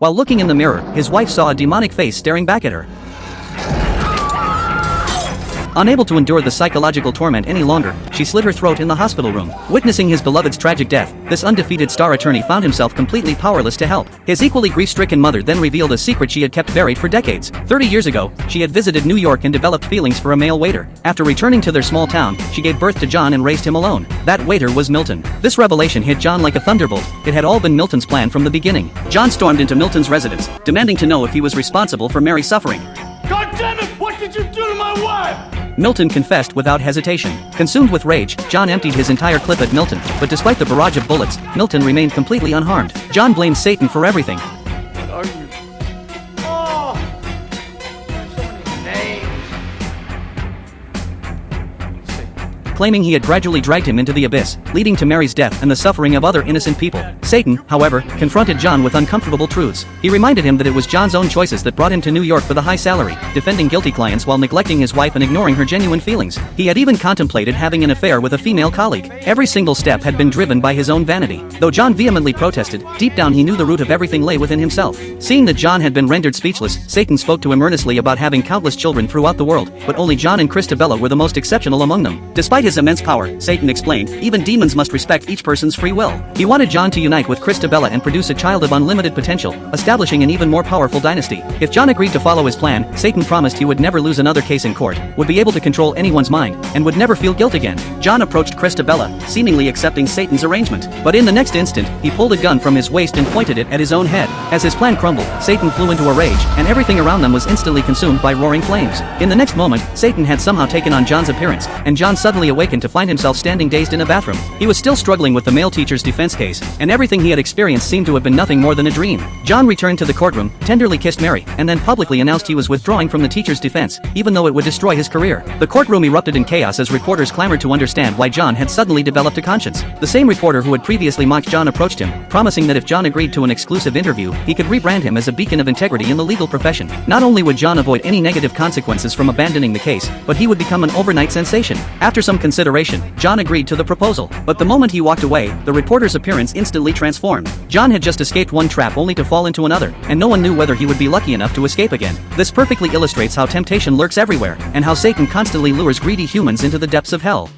While looking in the mirror, his wife saw a demonic face staring back at her. Unable to endure the psychological torment any longer, she slit her throat in the hospital room. Witnessing his beloved's tragic death, this undefeated star attorney found himself completely powerless to help. His equally grief-stricken mother then revealed a secret she had kept buried for decades. 30 years ago, she had visited New York and developed feelings for a male waiter. After returning to their small town, she gave birth to John and raised him alone. That waiter was Milton. This revelation hit John like a thunderbolt. It had all been Milton's plan from the beginning. John stormed into Milton's residence, demanding to know if he was responsible for Mary's suffering. God damn it! What did you do to my wife? Milton confessed without hesitation. Consumed with rage, John emptied his entire clip at Milton, but despite the barrage of bullets, Milton remained completely unharmed. John blamed Satan for everything. What are you? Oh! There's so many names. Claiming he had gradually dragged him into the abyss, leading to Mary's death and the suffering of other innocent people. Satan, however, confronted John with uncomfortable truths. He reminded him that it was John's own choices that brought him to New York for the high salary, defending guilty clients while neglecting his wife and ignoring her genuine feelings. He had even contemplated having an affair with a female colleague. Every single step had been driven by his own vanity. Though John vehemently protested, deep down he knew the root of everything lay within himself. Seeing that John had been rendered speechless, Satan spoke to him earnestly about having countless children throughout the world, but only John and Christabella were the most exceptional among them. Despite his immense power, Satan explained, even demons must respect each person's free will. He wanted John to unite with Christabella and produce a child of unlimited potential, establishing an even more powerful dynasty. If John agreed to follow his plan, Satan promised he would never lose another case in court, would be able to control anyone's mind, and would never feel guilt again. John approached Christabella, seemingly accepting Satan's arrangement. But in the next instant, he pulled a gun from his waist and pointed it at his own head. As his plan crumbled, Satan flew into a rage, and everything around them was instantly consumed by roaring flames. In the next moment, Satan had somehow taken on John's appearance, and John suddenly awakened to find himself standing dazed in a bathroom. He was still struggling with the male teacher's defense case, and everything he had experienced seemed to have been nothing more than a dream. John returned to the courtroom, tenderly kissed Mary, and then publicly announced he was withdrawing from the teacher's defense, even though it would destroy his career. The courtroom erupted in chaos as reporters clamored to understand why John had suddenly developed a conscience. The same reporter who had previously mocked John approached him, promising that if John agreed to an exclusive interview, he could rebrand him as a beacon of integrity in the legal profession. Not only would John avoid any negative consequences from abandoning the case, but he would become an overnight sensation. After some consideration, John agreed to the proposal. But the moment he walked away, the reporter's appearance instantly transformed. John had just escaped one trap only to fall into another, and no one knew whether he would be lucky enough to escape again. This perfectly illustrates how temptation lurks everywhere, and how Satan constantly lures greedy humans into the depths of hell.